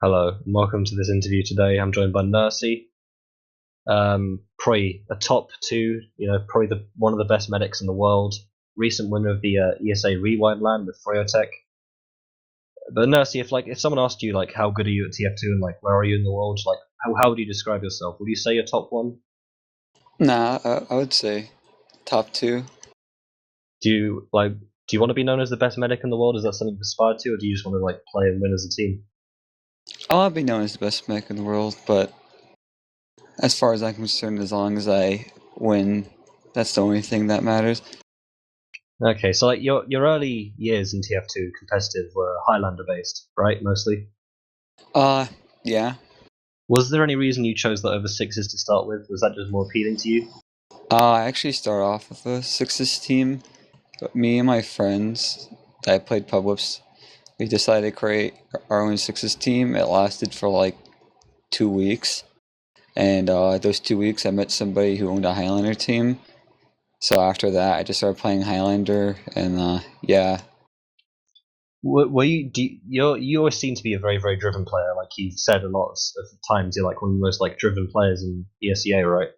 Hello, and welcome to this interview today. I'm joined by Nursey, probably a top two, probably one of the best medics in the world. Recent winner of the ESA Rewind Land with Froyotech. But Nursey, if someone asked you how good are you at TF2 and where are you in the world, how would you describe yourself? Would you say you're top one? Nah, I would say top two. Do you want to be known as the best medic in the world? Is that something you aspire to, or do you just want to play and win as a team? I want to be known as the best mech in the world, but as far as I'm concerned, as long as I win, that's the only thing that matters. Okay, so your early years in TF2 competitive were Highlander based, right? Mostly. Yeah. Was there any reason you chose the over sixes to start with? Was that just more appealing to you? I actually started off with a sixes team, but me and my friends that I played pub whips, we decided to create our own sixes team. It lasted for like 2 weeks, and those 2 weeks I met somebody who owned a Highlander team. So after that, I just started playing Highlander, and yeah. Were you? You always seem to be a very very driven player. Like you said a lot of times, you're one of the most driven players in ESEA, right?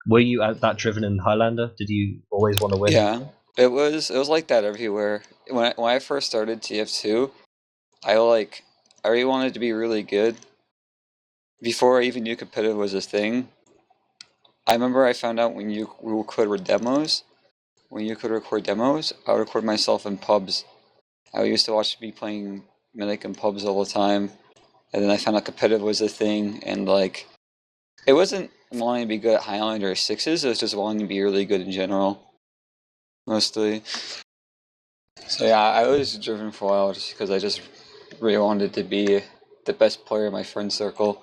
Were you that driven in Highlander? Did you always want to win? Yeah, it was like that everywhere. When I first started TF2, I really wanted to be really good before I even knew competitive was a thing. I remember I found out when you record demos. When you could record demos, I would record myself in pubs. I used to watch me playing Medic in pubs all the time, and then I found out competitive was a thing, and it wasn't wanting to be good at Highlander or sixes. It was just wanting to be really good in general, mostly. So yeah, I was driven for a while just because I just really wanted to be the best player in my friend circle.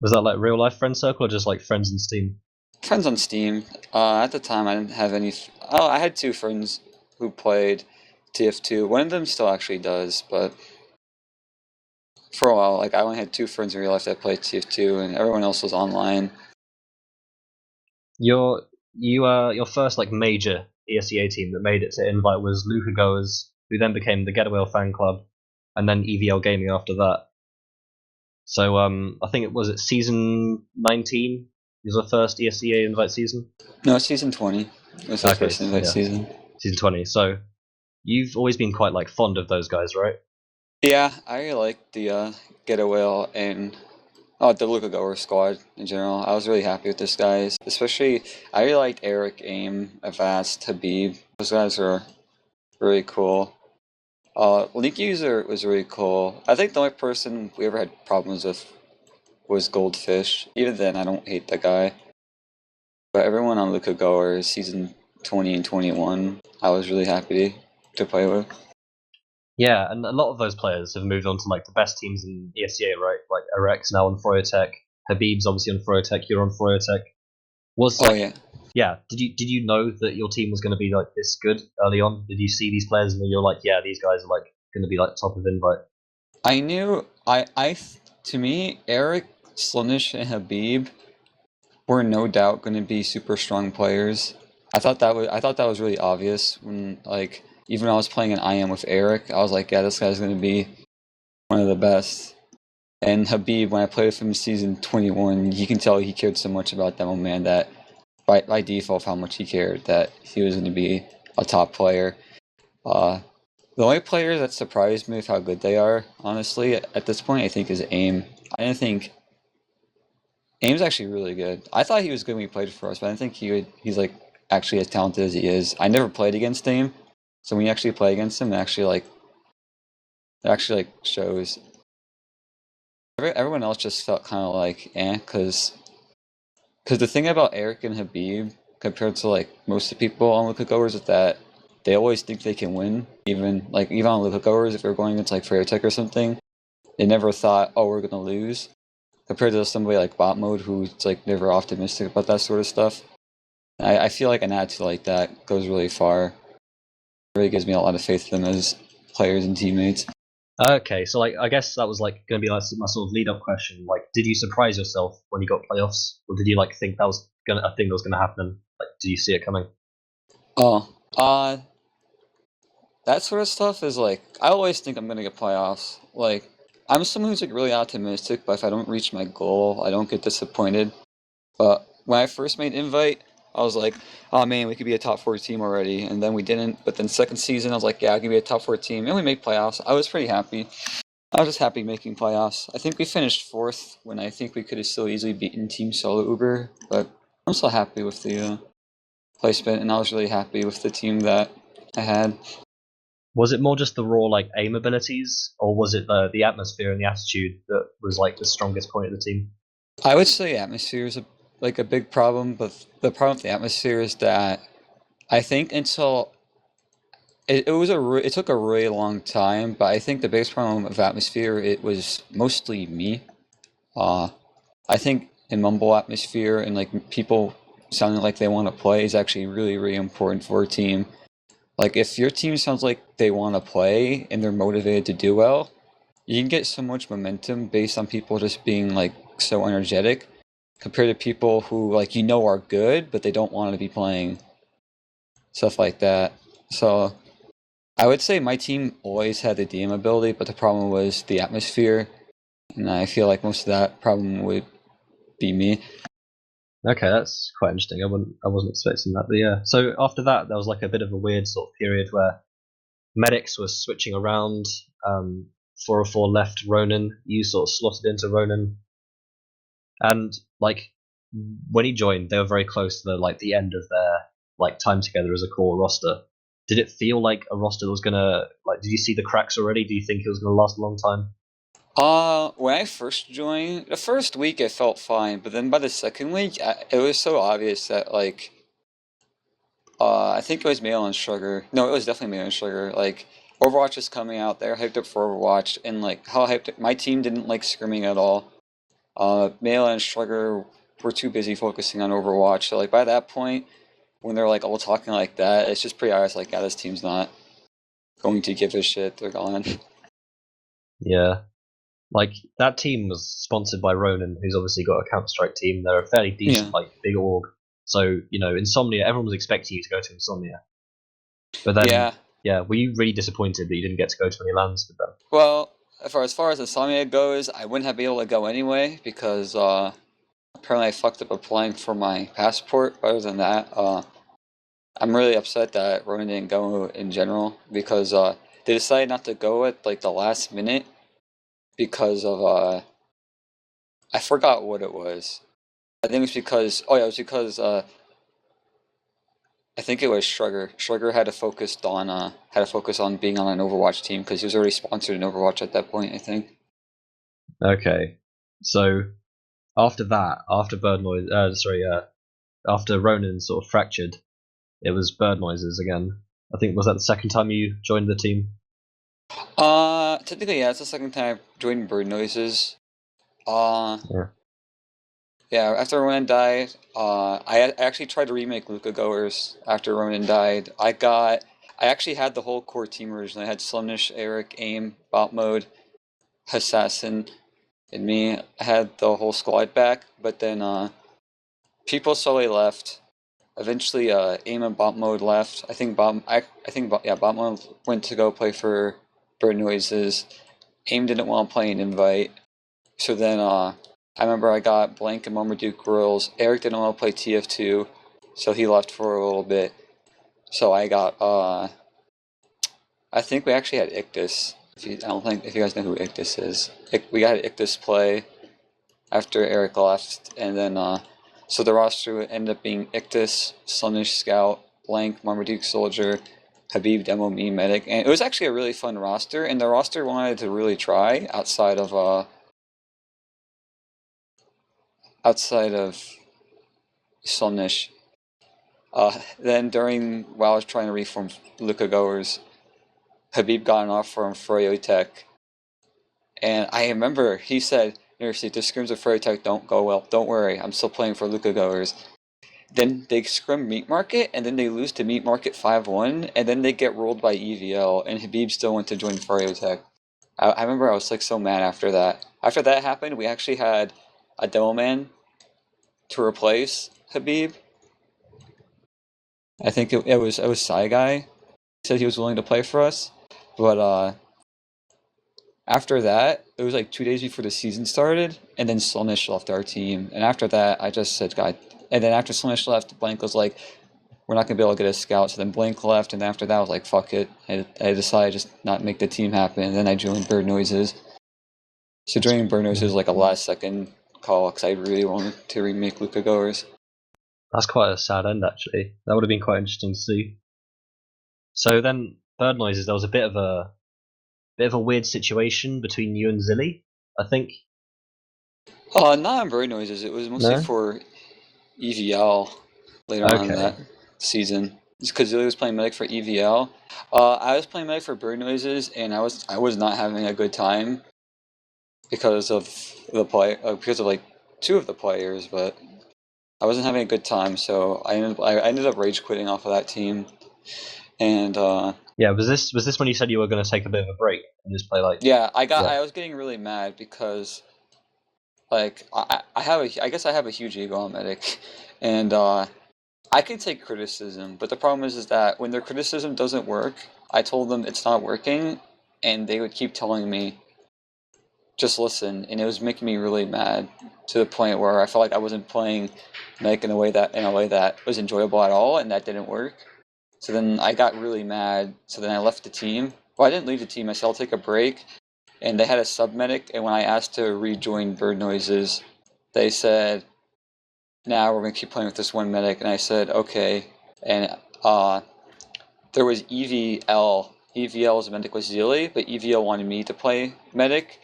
Was that real life friend circle or just friends in Steam? Friends on Steam. At the time, I didn't have any. Oh, I had two friends who played TF2. One of them still actually does, but for a while, I only had two friends in real life that played TF2, and everyone else was online. Your first major ESEA team that made it to invite was Luca Goers, who then became the Getaway Fan Club, and then EVL Gaming after that. So I think it was season 19. Was the first ESEA invite season. No, it's season 20. It was the first invite season. Season 20. So you've always been quite fond of those guys, right? Yeah, I really liked the Getaway and the Luca Goer squad in general. I was really happy with these guys. Especially, I really liked Eric, Aim, Avast, Habib. Those guys were really cool. Leak User was really cool. I think the only person we ever had problems with was Goldfish. Even then, I don't hate that guy. But everyone on Luca Goer season 20 and 21, I was really happy to play with. Yeah, and a lot of those players have moved on to the best teams in ESEA, right? Like Arex now on Froyotech, Habib's obviously on Froyotech, you're on Froyotech. Yeah. Did you know that your team was going to be this good early on? Did you see these players and you're yeah, these guys are going to be top of invite? I knew. To me, Eric, Slinish, and Habib were no doubt going to be super strong players. I thought that was really obvious when even when I was playing an IM with Eric, I was like, yeah, this guy's going to be one of the best. And Habib, when I played with him in season 21, you can tell he cared so much about Demo Man that by default, how much he cared that he was going to be a top player. The only player that surprised me with how good they are, honestly, at this point, I think is Aim. I didn't think Aim's actually really good. I thought he was good when he played for us, but I think he's actually as talented as he is. I never played against Aim, so when you actually play against him, it actually shows. Everyone else just felt kind of because the thing about Eric and Habib compared to most of the people on Luka Goers is that they always think they can win, even on Luka Goers if they're going against Froyotech or something. They never thought, oh, we're gonna lose. Compared to somebody like Bot Mode who's never optimistic about that sort of stuff. I feel like an attitude like that goes really far. It really gives me a lot of faith in them as players and teammates. Okay, so I guess that was going to be my sort of lead up question. Did you surprise yourself when you got playoffs, or did you think that was a thing that was going to happen? Did you see it coming? Oh, that sort of stuff is I always think I'm gonna get playoffs. I'm someone who's like really optimistic, but if I don't reach my goal, I don't get disappointed. But when I first made Invite, I was like, oh man, we could be a top 4 team already, and then we didn't. But then second season, I was like, yeah, I can be a top 4 team, and we made playoffs. I was pretty happy. I was just happy making playoffs. I think we finished fourth when I think we could have still easily beaten Team Solo Uber, but I'm still happy with the placement, and I was really happy with the team that I had. Was it more just the raw like aim abilities, or was it the atmosphere and the attitude that was like the strongest point of the team? I would say atmosphere is a big problem, but the problem with the atmosphere is that I think until it took a really long time, but I think the biggest problem of atmosphere it was mostly me. I think in mumble atmosphere and like people sounding like they want to play is actually really really important for a team. Like if your team sounds like they want to play and they're motivated to do well, you can get so much momentum based on people just being like so energetic compared to people who like are good but they don't want to be playing stuff like that. So I would say my team always had the DM ability, but the problem was the atmosphere, and I feel like most of that problem would be me. Okay, that's quite interesting. I wasn't expecting that, but yeah. So after that, there was like a bit of a weird sort of period where medics were switching around. 404 left Ronan. You sort of slotted into Ronan, and like when he joined, they were very close to the end of their like time together as a core roster. Did it feel like a roster that was gonna like? Did you see the cracks already? Do you think it was gonna last a long time? When I first joined, the first week it felt fine, but then by the second week, it was so obvious that like, I think it was Mail and Sugar. No, it was definitely Mail and Sugar. Like, Overwatch is coming out. They're hyped up for Overwatch, and like how hyped my team didn't like scrimming at all. Mail and Sugar were too busy focusing on Overwatch. So like by that point, when they're like all talking like that, it's just pretty obvious. Like, yeah, this team's not going to give a shit. They're gone. Yeah, like that team was sponsored by Ronan, who's obviously got a Counter Strike team. They're a fairly Yeah. decent, like big org. So Insomnia. Everyone was expecting you to go to Insomnia, but then Yeah. yeah, were you really disappointed that you didn't get to go to any lands with them? Well, as far as Insomnia goes, I wouldn't have been able to go anyway because apparently I fucked up applying for my passport. Other than that, I'm really upset that Ronan didn't go in general because they decided not to go at like the last minute because of I forgot what it was. I think it's because it was because I think it was Shrugger. Shrugger had to focus on being on an Overwatch team because he was already sponsored in Overwatch at that point. I think. Okay, so after that, after Bird Noise, after Ronan sort of fractured, it was Bird Noises again. I think was that the second time you joined the team? Technically, yeah, it's the second time I've joined Bird Noises. Uh, Yeah. yeah, after Ronan died, I actually tried to remake Luca Goers after Ronan died. I actually had the whole core team originally. I had Slumnish, Eric, Aim, Bot Mode, Assassin, and me. I had the whole squad back, but then, people slowly left. Eventually, Aim and Bot Mode left. Bot Mode went to go play for Bird Noises. Aim didn't want to play an invite. So then I remember I got Blank and Marmaduke Grills. Eric didn't want to play TF2, so he left for a little bit. So I got I think we actually had Ictus. I don't think if you guys know who Ictus is. We got Ictus play after Eric left, and then so the roster ended up being Ictus, Slunish Scout, Blank, Marmaduke Soldier, Habib, Demo, me, Medic, and it was actually a really fun roster. And the roster wanted to really try outside of Slunish. Then while I was trying to reform Luca Goers, Habib got an offer from Froyotech, and I remember he said, "Nursey, the scrims of Froyotech don't go well. Don't worry, I'm still playing for Luca Goers." Then they scrim Meat Market, and then they lose to Meat Market 5-1, and then they get rolled by EVL, and Habib still went to join Froyotech. I remember I was like so mad after that. After that happened, we actually had a demo man to replace Habib. I think it was Psy Guy. He said he was willing to play for us, but after that, it was like 2 days before the season started, and then Slonish left our team. And after that, I just said, God. And then after Slonish left, Blank was like, we're not gonna be able to get a scout. So then Blank left, and after that, I was like, fuck it. I decided just not make the team happen. And then I joined Bird Noises. So joining Bird Noises was like a last second call because I really wanted to remake Luca Goers. That's quite a sad end, actually. That would have been quite interesting to see. So then, Bird Noises, there was a bit of a weird situation between you and Zilly, I think. Not on Bird Noises. It was mostly No? for EVL later on in Okay. that season. Just because Zilly was playing medic for EVL. I was playing medic for Bird Noises, and I was not having a good time because of because of like two of the players, but I wasn't having a good time, so I ended up rage quitting off of that team, and Yeah, was this when you said you were going to take a bit of a break and just play like? yeah, Yeah. I was getting really mad because like I guess I have a huge ego on medic, and I can take criticism, but the problem is that when their criticism doesn't work, I told them it's not working, and they would keep telling me, just listen, and it was making me really mad to the point where I felt like I wasn't playing Meg in a way that was enjoyable at all, and that didn't work. So then I got really mad. So then I left the team. Well, I didn't leave the team. I said I'll take a break, and they had a sub medic. And when I asked to rejoin Bird Noises, they said, "Nah, we're gonna keep playing with this one medic." And I said, "Okay." And there was EVL. EVL's medic was Zealy, but EVL wanted me to play medic.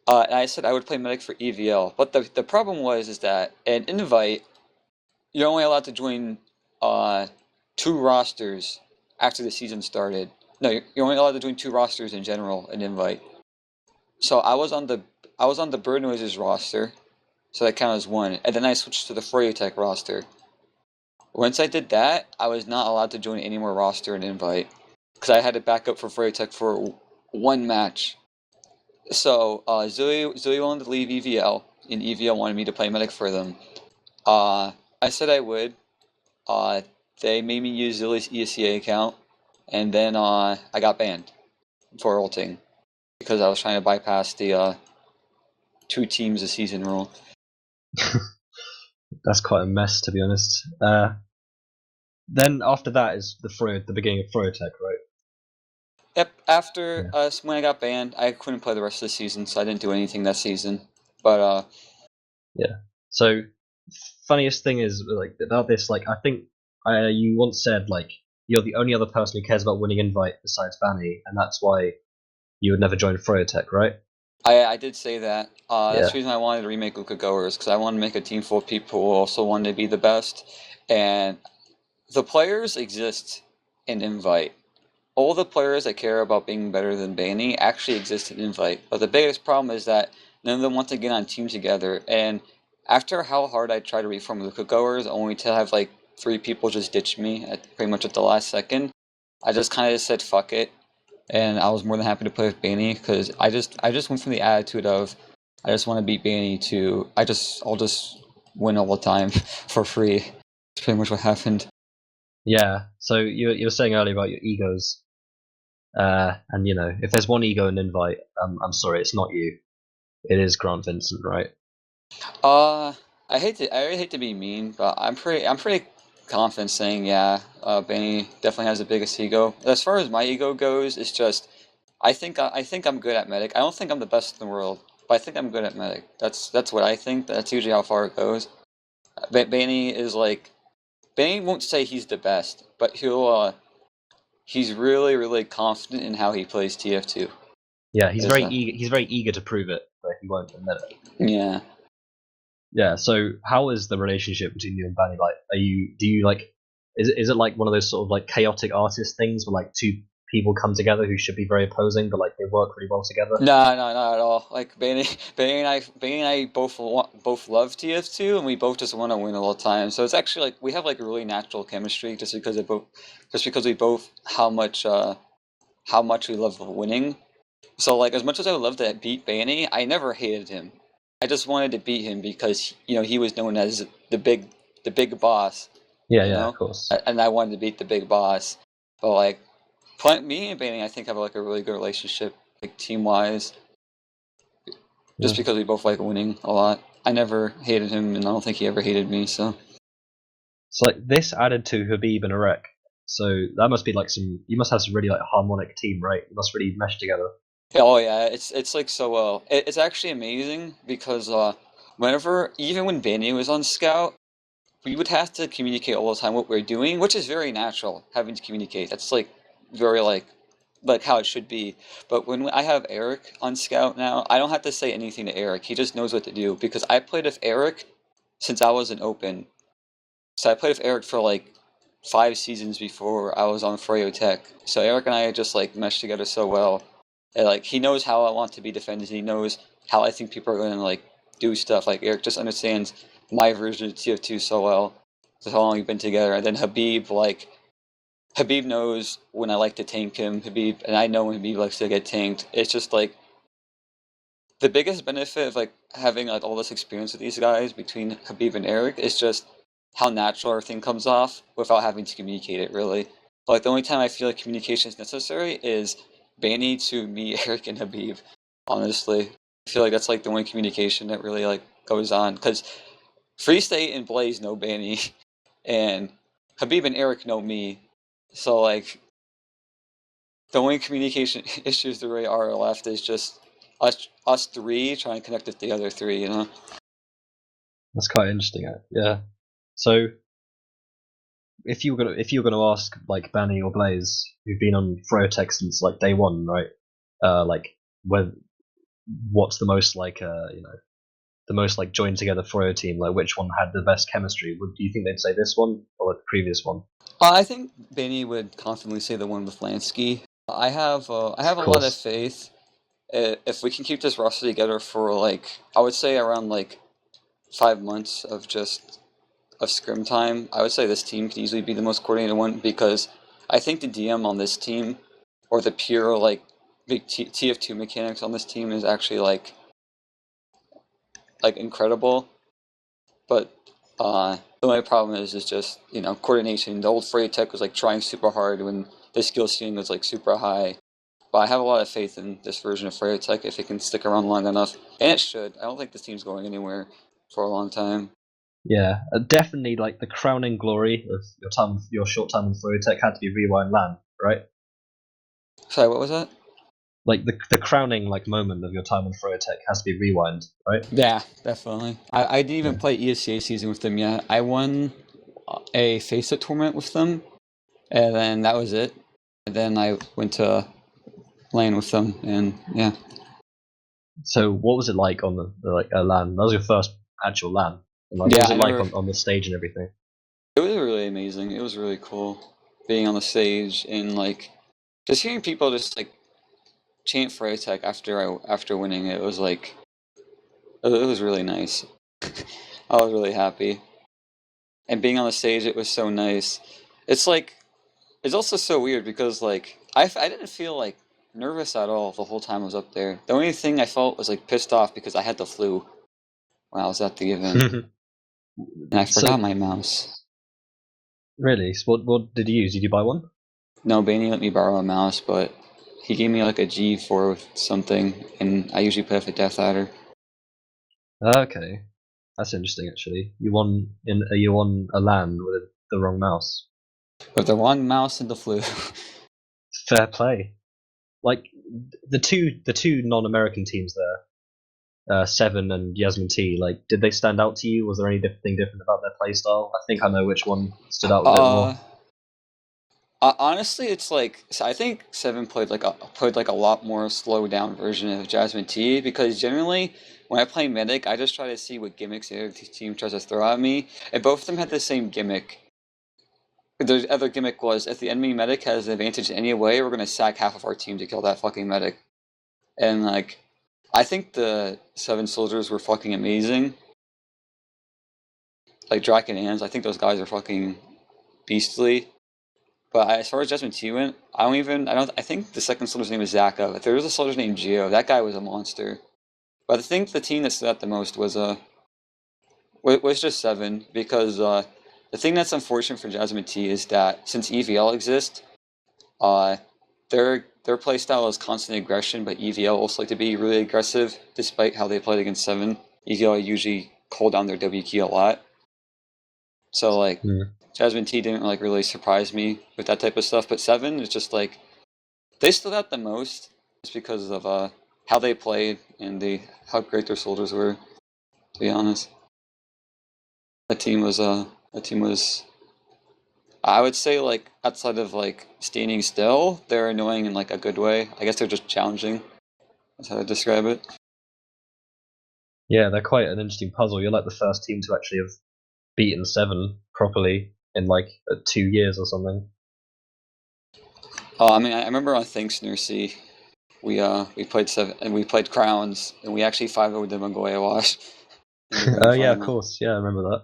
And I said I would play medic for EVL, but the problem was is that an invite, you're only allowed to join two rosters after the season started. No, you're only allowed to join two rosters in general, an invite. So I was on the Bird Noises roster, so that counted as one, and then I switched to the Tech roster. Once I did that, I was not allowed to join any more roster and invite because I had to back up for Tech for one match. So Zoe wanted to leave EVL, and EVL wanted me to play medic for them. I said I would. Uh, they made me use Zilly's ESCA account, and then I got banned for ulting because I was trying to bypass the two teams a season rule. That's quite a mess, to be honest. Then after that is the beginning of Tech, right? Yep. After Yeah. when I got banned, I couldn't play the rest of the season, so I didn't do anything that season. But Yeah. So funniest thing is like about this, like I think you once said like you're the only other person who cares about winning invite besides Banny, and that's why you would never join Tech, right? I did say that. That's Yeah. the reason I wanted to remake Luka Goers because I wanted to make a team full of people who also wanted to be the best, and the players exist in invite. All the players that care about being better than Banny actually exist in invite. But the biggest problem is that none of them want to get on team together. And after how hard I tried to reform Luka Goers, only to have like 3 people just ditch me at pretty much at the last second, I just kind of said fuck it. And I was more than happy to play with Banny because I just went from the attitude of I just want to beat Banny to I'll just win all the time for free. That's pretty much what happened. Yeah. So you were saying earlier about your egos, and you know if there's one ego in invite, I'm sorry, it's not you. It is Grant Vincent, right? Uh, I really hate to be mean, but I'm pretty confident saying yeah. Benny definitely has the biggest ego. As far as my ego goes, it's just I think I'm good at medic. I don't think I'm the best in the world, but I think I'm good at medic. That's what I think. That's usually how far it goes. Benny is like Benny won't say he's the best, but he's really confident in how he plays TF2. Yeah, Is he's very eager to prove it, but he won't admit it. yeah. Yeah. So how is the relationship between you and Banny like? Do you like? Is it like one of those sort of like chaotic artist things where like two people come together who should be very opposing, but like they work really well together? No, not at all. Like Benny and I both love TF2, and we both just want to win all the time. So it's actually like we have like really natural chemistry just because we both how much we love winning. So like as much as I would love to beat Benny, I never hated him. I just wanted to beat him because he was known as the big boss, Yeah, you yeah, of know, course. and I wanted to beat the big boss. But like me and Benny, I think have like a really good relationship. like team-wise, just Yeah. because we both like winning a lot. I never hated him, and I don't think he ever hated me. So So like this added to Habib and Arek. So that must be like you must have some really like harmonic team, right? You must really mesh together. yeah, oh yeah, it's like so well. It's actually amazing because whenever even when Benny was on Scout, we would have to communicate all the time what we're doing, which is very natural, having to communicate. That's like very like how it should be. But when I have Eric on Scout now, I don't have to say anything to Eric. He just knows what to do because I played with Eric since I was an open. So I played with Eric for like 5 seasons before I was on Froyo Tech. So Eric and I just like meshed together so well. And, like he knows how I want to be defended. He knows how I think people are going to like do stuff. Like Eric just understands my version of TF2 so well. That's how long we've been together. And then Habib knows when I like to tank him. Habib and I know when Habib likes to get tanked. It's just like the biggest benefit of like having like all this experience with these guys between Habib and Eric is just how natural everything comes off without having to communicate it really. Like the only time I feel like communication is necessary is Banny to me, Eric, and Habib. Honestly, I feel like that's like the only communication that really like goes on because Free State and Blaze know Banny, and Habib and Eric know me. So like the only communication issues that really are left is just us three trying to connect with the other three, you know? That's quite interesting. Yeah. So if you were gonna ask like Banny or Blaze, who've been on Froyotech since like day one, right? Like what's the most like the most like joined together Froyo team? Like which one had the best chemistry? Do you think they'd say this one or the previous one? I think Benny would confidently say the one with Lansky. I have Of a lot of course. faith. If we can keep this roster together for like, I would say around like 5 months of just of scrim time, I would say this team could easily be the most coordinated one because I think the DM on this team, or the pure like big TF2 mechanics on this team is actually like incredible. But the only problem is just coordination. The old Freight Tech was like trying super hard when the skill ceiling was like super high. But I have a lot of faith in this version of Freight Tech if it can stick around long enough, and it should. I don't think this team's going anywhere for a long time. Yeah, definitely like the crowning glory of your short time in Froyotech had to be Rewind LAN, right? Sorry, what was that? Like the crowning like moment of your time in Froyotech has to be Rewind, right? Yeah, definitely. I didn't even Yeah. play ESCA season with them yet. I won a face-up tournament with them, and then that was it. And then I went to LAN with them, and yeah. So what was it like on the like LAN? That was your first actual LAN. And, like, what Yeah, was I it like never. on the stage and everything? It was really amazing. It was really cool being on the stage and like just hearing people just like chant for Tech after winning. It was like it was really nice. I was really happy, and being on the stage, it was so nice. It's like it's also so weird because like I didn't feel like nervous at all the whole time I was up there. The only thing I felt was like pissed off because I had the flu when I was at the event and I So forgot my mouse. really, so what did you use? Did you buy one? No, Baney let me borrow a mouse, but he gave me like a G4 with something, and I usually play with a Death Adder. Okay, that's interesting actually. You won a LAN with the wrong mouse. With the wrong mouse and the flu. Fair play. Like the two non-American teams there, Seven and Yasmin T. Like, did they stand out to you? Was there anything different about their playstyle? I think I know which one stood out a bit uh, more. Honestly, it's like so I think Seven played like a lot more slow down version of Jasmine T because generally when I play Medic, I just try to see what gimmicks the other team tries to throw at me, and both of them had the same gimmick. The other gimmick was if the enemy medic has an advantage anyway, we're gonna sack half of our team to kill that fucking medic. And like, I think the Seven Soldiers were fucking amazing. Like Draken and Ans, I think those guys are fucking beastly. But as far as Judgment T went, I think the second soldier's name is Zaka. If there was a soldier named Geo, that guy was a monster. But I think the team that stood out the most was just Seven because the thing that's unfortunate for Jasmine T is that since EVL exists, uh, their their playstyle is constant aggression, but EVL also like to be really aggressive, despite how they played against 7. EVL usually call down their W key a lot. So like Jasmine T didn't like really surprise me with that type of stuff, but 7 is just like they stood out the most just because of how they played and how great their soldiers were. To be honest, that team was I would say like outside of like standing still, they're annoying in like a good way. I guess they're just challenging. That's how I describe it. Yeah, they're quite an interesting puzzle. You're like the first team to actually have beaten 7 properly in like 2 years or something. I mean, I remember on Thanks Nursey, we played 7 and we played Crowns and we actually 5-0'd them on Goya Wash in the grand Oh yeah, of final. course. Yeah, I remember that.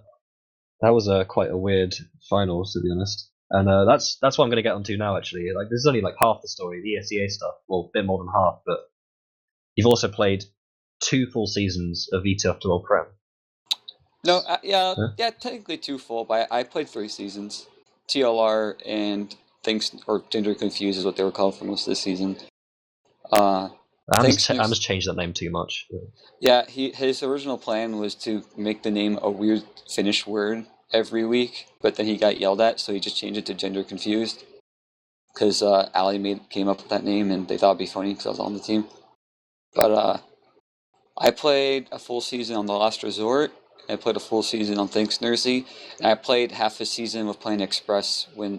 That was quite a weird finals, to be honest. And that's what I'm going to get onto now. Actually, like this is only like half the story, the ESEA stuff. Well, a bit more than half, but you've also played 2 full seasons of VTF Dual Prem. No, Yeah. technically 2 full, but I played 3 seasons. TLR and Thanks or Gender Confused is what they were called for most of the season. Am's changed that name too much. Yeah, his original plan was to make the name a weird Finnish word every week, but then he got yelled at, so he just changed it to Gender Confused. Because Ali came up with that name, and they thought it'd be funny because I was on the team. But I played a full season on The Last Resort. I played a full season on Thanks Nursey, and I played half a season of playing Express when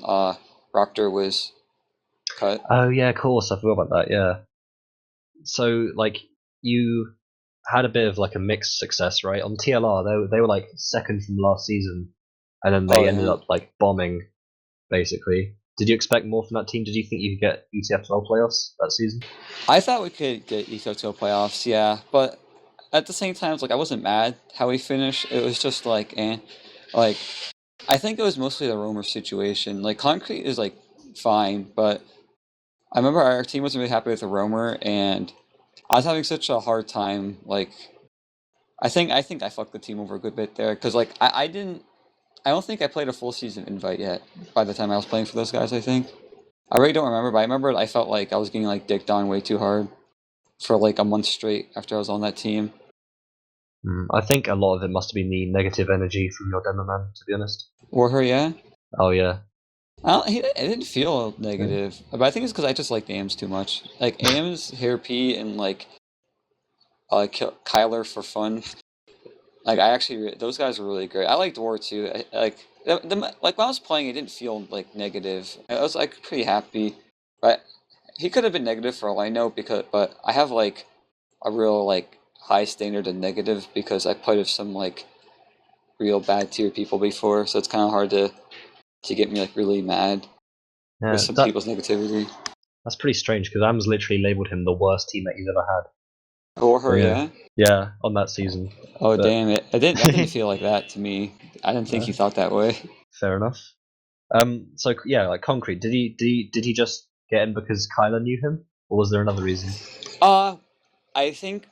Proctor was cut. Oh yeah, of course. I forgot about that. Yeah. So like you had a bit of like a mixed success, right? On TLR, they were like second from last season, and then they ended up like bombing basically. Did you expect more from that team? Did you think you could get ETF 12 playoffs that season? I thought we could get ETO playoffs, yeah, but at the same time, I wasn't mad how we finished. It was just like, like I think it was mostly the Romer situation. Like Concrete is like fine, but I remember our team wasn't really happy with the Romer, and I was having such a hard time. Like I think I fucked the team over a good bit there because like I don't think I played a full season invite yet by the time I was playing for those guys. I think I really don't remember, but I remember I felt like I was getting like dicked on way too hard for like a month straight after I was on that team. I think a lot of it must have been the negative energy from your demo man, to be honest. Warher, yeah. Oh yeah. It didn't feel negative, but I think it's because I just like AIMS too much. Like AIMS, Hair P, and like Kyler for fun. Like I actually, those guys were really great. I liked War too. Like when I was playing, it didn't feel like negative. I was like pretty happy, but he could have been negative for all I know but I have like a real like high standard of negative because I played with some like real bad tier people before, so it's kind of hard to get me like really mad Yeah, with some people's negativity. that's pretty strange because Am's literally labelled him the worst teammate he's ever had. Or her, yeah. Yeah, on that season. Oh But damn it! That didn't feel like that to me. I didn't think he thought that way. fair enough. So yeah, like Concrete, did he just get in because Kyler knew him, or was there another reason? Uh, I think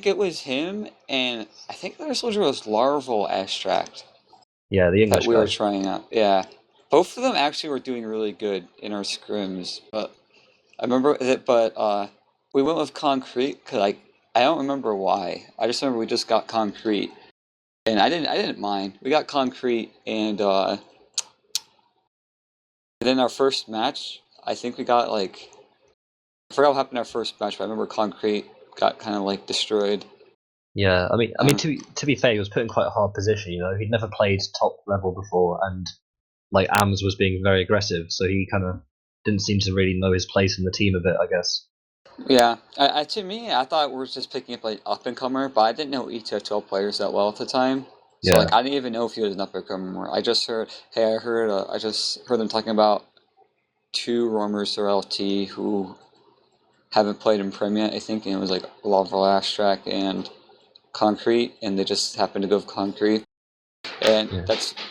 it was him, and I think their soldier was Larval Abstract Yeah, the that English we guy. were trying out. Yeah, both of them actually were doing really good in our scrims, but I remember that. But we went with Concrete because I don't remember why. I just remember we just got Concrete, and I didn't mind. We got Concrete, and then our first match, I think we got like I forgot what happened in our first match, but I remember Concrete got kind of like destroyed. Yeah, I mean to be fair, he was put in quite a hard position. You know, he'd never played top level before, and like Ams was being very aggressive, so he kind of didn't seem to really know his place in the team a bit, I guess. Yeah, to me, I thought we were just picking up like up and comer, but I didn't know ETL players that well at the time. So Yeah, like I didn't even know if he was an up and comer. I just heard, hey, I just heard them talking about 2 roamers or LT who haven't played in Prem yet. I think and it was like Lava Abstract and Concrete, and they just happened to go with Concrete. And yeah,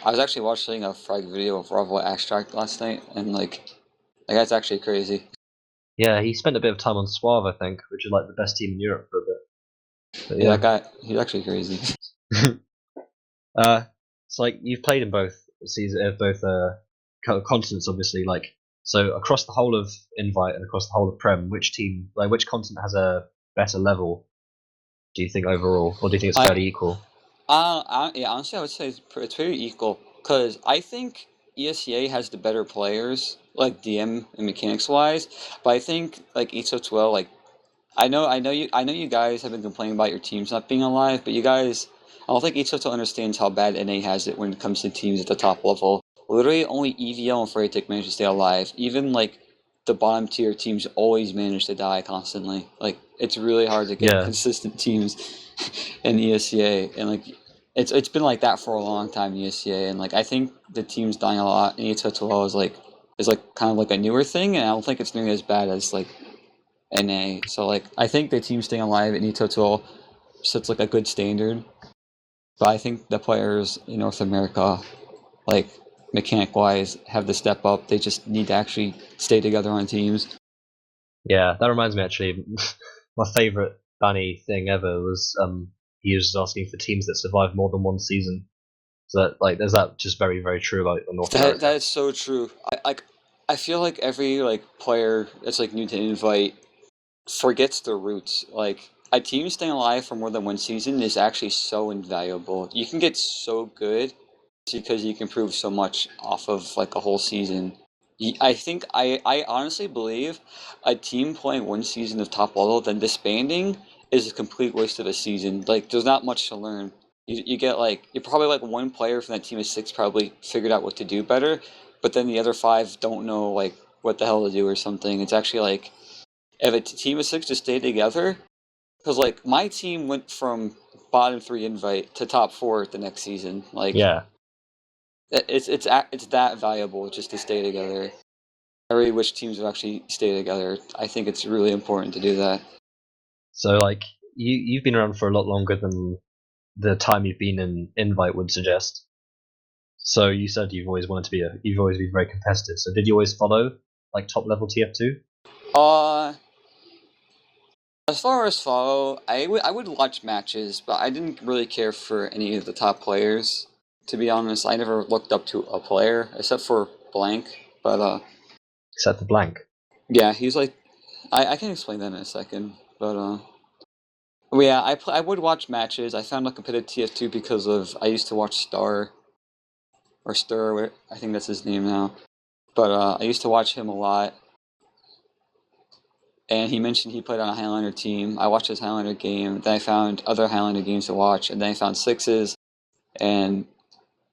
I was actually watching a frag video of Lava Abstract last night, and like that guy's actually crazy. yeah. He spent a bit of time on Suave, I think, which is like the best team in Europe for a bit. But Yeah, that yeah, guy, he's actually crazy. it's like you've played in both seasons, both continents, obviously. Like, So across the whole of Invite and across the whole of Prem, which team, like which continent has a better level? Do you think overall, or do you think it's I, fairly equal? yeah, honestly, I would say it's pretty equal because I think ESEA has the better players, like DM and mechanics wise, but I think like ESO12, like I know you guys have been complaining about your teams not being alive, but you guys, I don't think ESO12 understands how bad NA has it when it comes to teams at the top level. Literally, only EVL and Freightic manage to stay alive. Even like the bottom tier teams always manage to die constantly. Like it's really hard to get Yeah, consistent teams in ESCA, and like it's been like that for a long time in ESCA, and like I think the team's dying a lot. And ESO12 is like kind of like a newer thing, and I don't think it's nearly as bad as like NA. So like I think the team staying alive in ESO12 sets like a good standard, but I think the players in North America, like mechanic wise, have to step up. They just need to actually stay together on teams. yeah. That reminds me actually, my favorite Danny thing ever was he was asking for teams that survive more than one season. So that like there's that just very very true about North America. That is so true. I feel like every like player that's like new to Invite forgets their roots. Like a team staying alive for more than one season is actually so invaluable. You can get so good because you can prove so much off of like a whole season. I think I honestly believe a team playing one season of top level then disbanding is a complete waste of a season. Like there's not much to learn. You get like you're probably like one player from that team of six probably figured out what to do better, but then the other five don't know like what the hell to do or something. It's actually like if a team of six just stayed together, because like my team went from bottom three invite to top four the next season. Like Yeah. it's that valuable just to stay together. I really wish teams would actually stay together. I think it's really important to do that. So like you've been around for a lot longer than the time you've been in Invite would suggest. So you said you've always been very competitive. So did you always follow like top level TF2? Uh, as far as follow, I would watch matches, but I didn't really care for any of the top players. To be honest, I never looked up to a player except for Blank. But Except for blank. yeah, he's like I can explain that in a second. But well, yeah, I would watch matches. I found out competitive TF2 because of I used to watch Star or Stir. I think that's his name now. But I used to watch him a lot, and he mentioned he played on a Highlander team. I watched his Highlander game. Then I found other Highlander games to watch, and then I found Sixes, and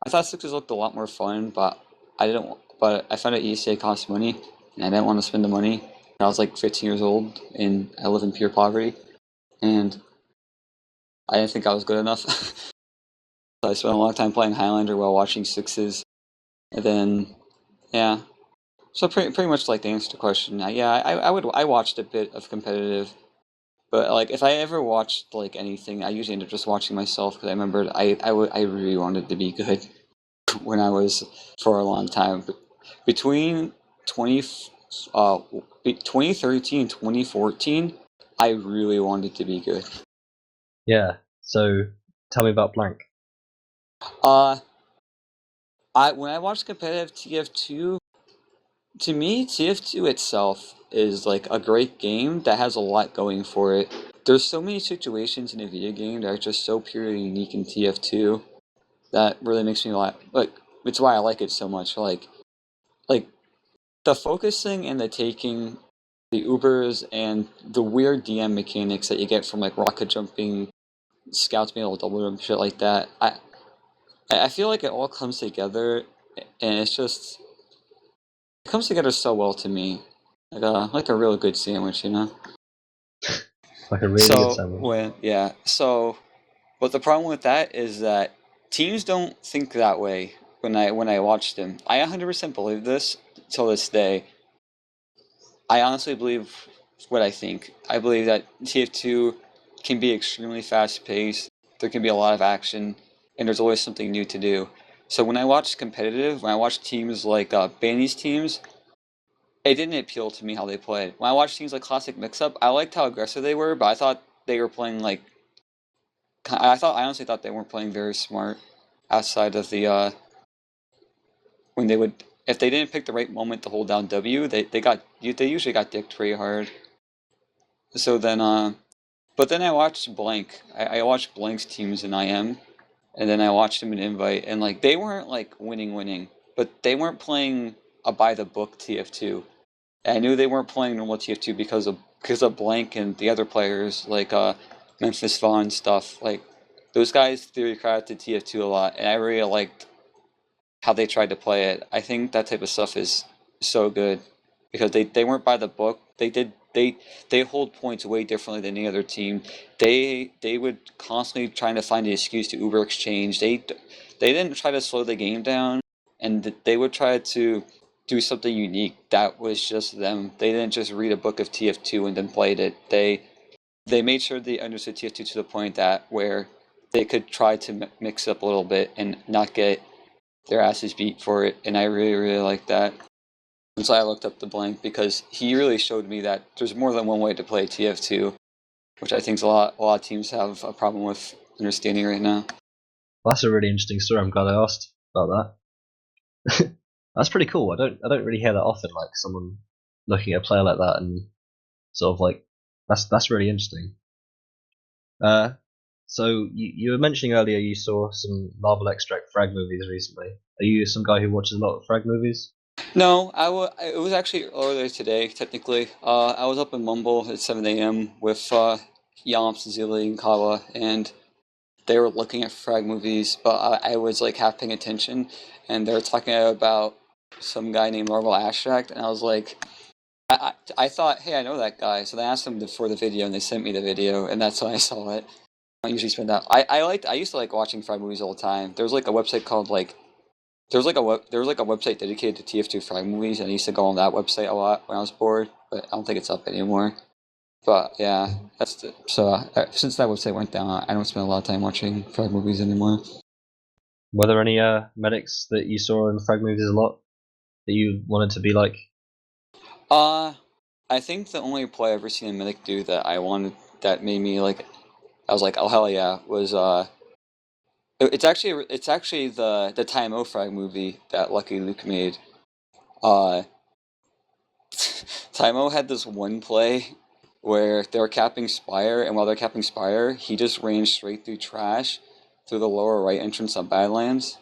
I thought Sixes looked a lot more fun, but I didn't. But I found out ECA cost money, and I didn't want to spend the money. I was like 15 years old, and I live in pure poverty, and I didn't think I was good enough. So I spent a lot of time playing Highlander while watching Sixes, and then yeah. So pretty much like to answer the question. Yeah, I watched a bit of competitive. But like, if I ever watched like anything, I usually end up just watching myself because I remembered I really wanted to be good when I was for a long time. But between 20, 2013 and 2014, I really wanted to be good. Yeah. So tell me about blank. Uh, I when I watched competitive TF2, to me, TF2 itself is like a great game that has a lot going for it. There's so many situations in a video game that are just so purely unique in TF2 that really makes me like it's why I like it so much. Like the focusing and the taking, the Ubers and the weird DM mechanics that you get from like rocket jumping, scouts being able to double jump, shit like that. I feel like it all comes together, and it's just it comes together so well to me, like a real good sandwich, you know. Like a really good So sandwich. when yeah, so but the problem with that is that teams don't think that way when I watch them. I 100% believe this till this day. I honestly believe what I think. I believe that TF2 can be extremely fast paced. There can be a lot of action, and there's always something new to do. So when I watch competitive, when I watch teams like Banny's teams, it didn't appeal to me how they played. When I watched teams like Classic Mixup, I liked how aggressive they were, but I thought they were playing like I honestly thought they weren't playing very smart outside of the when they would if they didn't pick the right moment to hold down W, they usually got dicked pretty hard. So then but then I watched Blank. I watched Blank's teams in IM, and then I watched them in Invite, and like they weren't like winning, but they weren't playing a by the book TF2. And I knew they weren't playing normal TF2 because of Blank and the other players like Memphis Vaughn stuff. Like those guys theorycrated TF2 a lot, and I really liked how they tried to play it. I think that type of stuff is so good because they weren't by the book. They hold points way differently than any other team. They would constantly trying to find an excuse to Uber exchange. They didn't try to slow the game down, and they would try to do something unique that was just them. They didn't just read a book of TF2 and then played it. They made sure they understood TF2 to the point that where they could try to mix up a little bit and not get their asses beat for it, and I really like that. And so I looked up the Blank because he really showed me that there's more than one way to play TF2, which I think a lot of teams have a problem with understanding right now. Well, that's a really interesting story. I'm glad I asked about that. That's pretty cool. I don't really hear that often, like someone looking at a player like that and sort of like that's really interesting. So you were mentioning earlier you saw some Marvel Extract frag movies recently. Are you some guy who watches a lot of frag movies? No, it was actually earlier today, technically. I was up in Mumble at 7 a.m. with Yamps, Zilly, and Kawa, and they were looking at frag movies, but I was like half paying attention, and they were talking about some guy named Marvel Abstract, and I was like, I thought, hey, I know that guy, so they asked them for the video, and they sent me the video, and that's when I saw it. I usually spend that. I used to like watching frag movies all the time. There was like a website called like there was like a website dedicated to TF2 frag movies, and I used to go on that website a lot when I was bored, but I don't think it's up anymore. But yeah, since that website went down, I don't spend a lot of time watching frag movies anymore. Were there any medics that you saw in frag movies a lot that you wanted to be like? I think the only play I've ever seen a medic do that made me like I was like, oh hell yeah, was it's actually the Time O frag movie that Lucky Luke made. Uh, Time O had this one play where they were capping Spire, and while they're capping Spire, he just ran straight through trash through the lower right entrance on Badlands.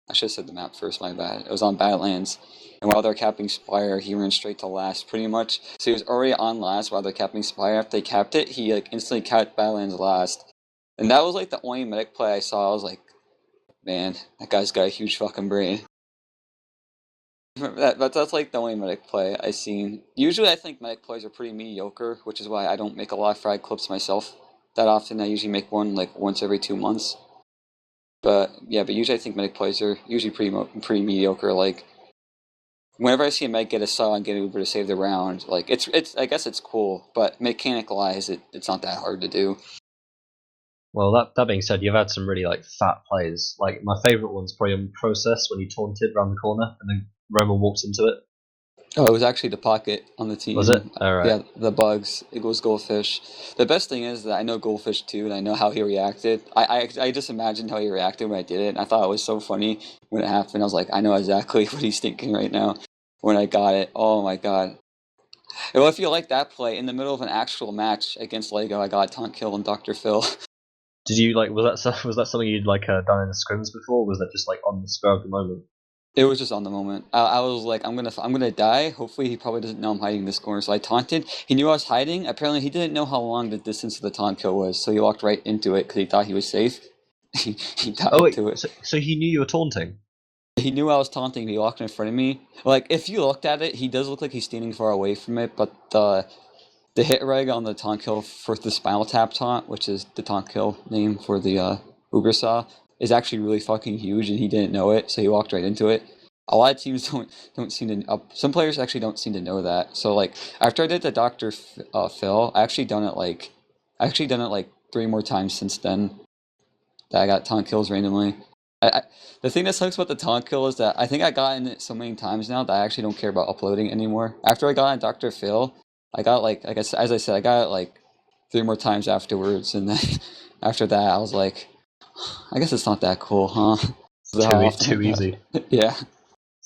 I should have said the map first, my bad. It was on Badlands. And while they're capping Spire, he ran straight to last, pretty much. So he was already on last while they're capping Spire. After they capped it, he like instantly capped Badlands last. And that was like the only medic play I saw. I was like, man, that guy's got a huge fucking brain. That's like the only medic play I've seen. Usually I think medic plays are pretty mediocre, which is why I don't make a lot of frag clips myself that often. I usually make one like once every 2 months. But yeah, but usually I think medic plays are usually pretty mediocre. Like whenever I see a medic get a saw and get an Uber to save the round, like it's I guess it's cool, but mechanical-wise, it's not that hard to do. Well, that being said, you've had some really like fat plays. Like my favorite one's probably on Process when he taunted around the corner and then Roman walked into it. Oh, it was actually the pocket on the team. Was it? All right. Yeah, the bugs. It was Goldfish. The best thing is that I know Goldfish too, and I know how he reacted. I just imagined how he reacted when I did it, and I thought it was so funny when it happened. I was like, I know exactly what he's thinking right now when I got it. Oh my god. Well, if you like that play in the middle of an actual match against Lego, I got Taunt Kill and Dr. Phil. Did you like? Was that something you'd like done in the scrims before? Or was that just like on the spur of the moment? It was just on the moment. I was like, I'm gonna die. Hopefully, he probably doesn't know I'm hiding in this corner. So I taunted. He knew I was hiding. Apparently, he didn't know how long the distance of the taunt kill was, so he walked right into it because he thought he was safe. He died Oh wait, to it. so he knew you were taunting. He knew I was taunting. He walked in front of me. Like, if you looked at it, he does look like he's standing far away from it, but the hit reg on the taunt kill for the Spinal Tap taunt, which is the taunt kill name for the Uber Saw, is actually really fucking huge, and he didn't know it, so he walked right into it. A lot of teams don't seem to. Some players actually don't seem to know that. So like after I did the Dr. Phil, I actually done it like 3 more times since then. That I got taunt kills randomly. The thing that sucks about the taunt kill is that I think I gotten it so many times now that I actually don't care about uploading anymore. After I got on Dr. Phil, I got like I guess as I said, I got it like 3 more times afterwards, and then after that I was like, I guess it's not that cool, huh? Too easy. Yeah.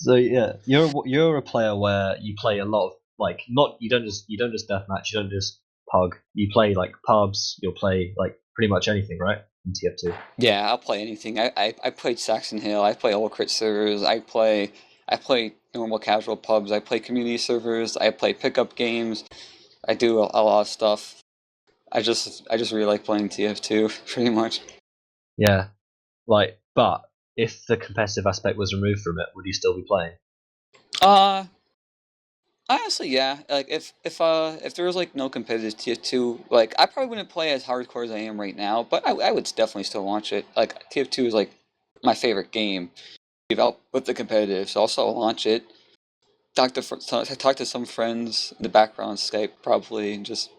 So yeah, you're a player where you play a lot of like not you don't just deathmatch, you don't just pug. You play like pubs. You'll play like pretty much anything, right? In TF2. Yeah, I'll play anything. I played Saxon Hill. I play all crit servers. I play normal casual pubs. I play community servers. I play pickup games. I do a lot of stuff. I just really like playing TF2 pretty much. Yeah, like but if the competitive aspect was removed from it, would you still be playing? Uh Honestly, yeah. Like if there was like no competitive TF2, like I probably wouldn't play as hardcore as I am right now, but I would definitely still watch it. Like TF2 is like my favorite game. Give out with the competitive, so I'll still launch it. Talk to some friends in the background on Skype probably, and just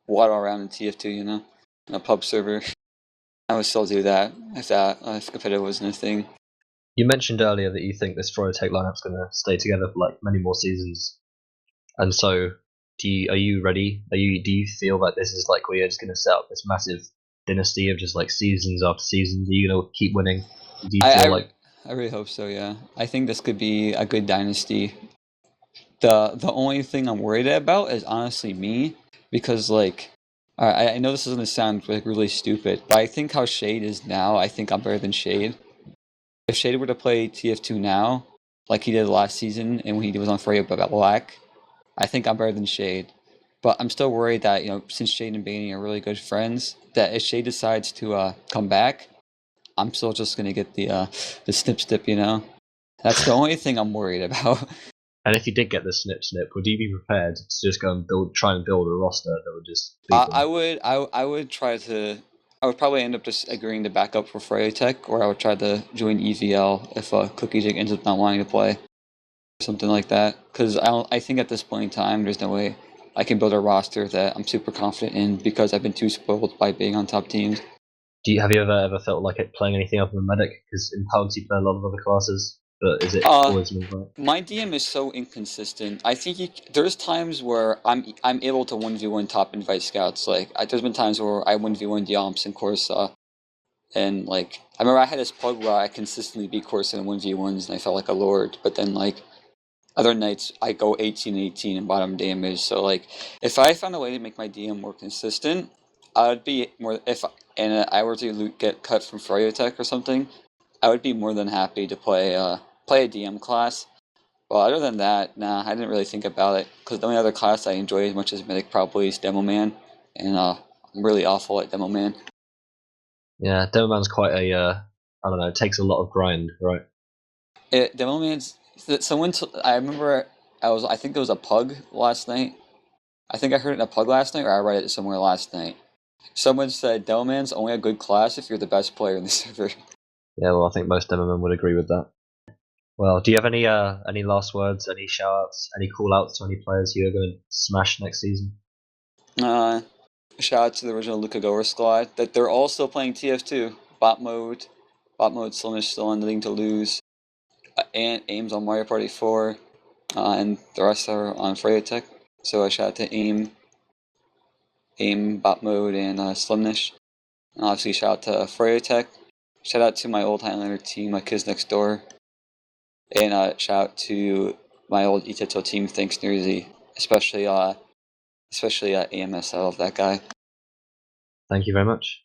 waddle around in TF2, in a pub server. I would still do that if competitive wasn't a thing. You mentioned earlier that you think this Tech lineup's going to stay together for like many more seasons, and so are you ready? Do you feel that this is like we're just going to set up this massive dynasty of just like seasons after seasons? Are you going to keep winning? Do you I, feel I like I really hope so. Yeah, I think this could be a good dynasty. The only thing I'm worried about is honestly me, because like I know this is gonna sound like really stupid, but I think how Shade is now, I think I'm better than Shade. If Shade were to play TF2 now, like he did last season and when he was on Freya Black, I think I'm better than Shade. But I'm still worried that, since Shade and Baney are really good friends, that if Shade decides to come back, I'm still just gonna get the snip, That's the only thing I'm worried about. and if you did get the snip, would you be prepared to just go and try and build a roster that would just beat I them? would I would try to I would probably end up just agreeing to back up for Freya Tech, or I would try to join EVL if Cookie Jig ends up not wanting to play, or something like that. Because I think at this point in time, there's no way I can build a roster that I'm super confident in because I've been too spoiled by being on top teams. Have you ever felt like it playing anything other than medic? Because in Pugs you play a lot of other classes, but is it Uh, always been right? my DM is so inconsistent. I think there's times where I'm able to 1v1 top invite scouts. Like there's been times where I 1v1 Diomps and Corsa. And like I remember I had this pug where I consistently beat Corsa in 1v1s and I felt like a lord. But then like other nights I go 18-18 in bottom damage. So like if I found a way to make my DM more consistent, I would be more if and I were to get cut from Tech or something, I would be more than happy to play a DM class. Well, other than that, nah, I didn't really think about it because the only other class I enjoy as much as Medic probably is Demo Man, and I'm really awful at Demo Man. Yeah, Demoman's quite a I don't know, it takes a lot of grind, right? Demo Man's I remember I think it was a pug last night. I think I heard it in a pug last night, or I read it somewhere last night. Someone said Demo Man's only a good class if you're the best player in the server. Yeah, well, I think most Demomen would agree with that. Well, do you have any last words, any shout outs, any call outs to any players you're going to smash next season? Uh, Shout out to the original Luca Goer squad that they're all still playing TF2 bot mode still on Nothing to Lose. And Aim's on Mario Party 4, and the rest are on Freya Tech. So a shout out to Aim, Bot Mode, and Slimnish. And obviously, shout out to Freya Tech. Shout out to my old Highlander team, my kids next door. And shout out to my old Iteto team, thanks Nursey. Especially AMS, I love that guy. Thank you very much.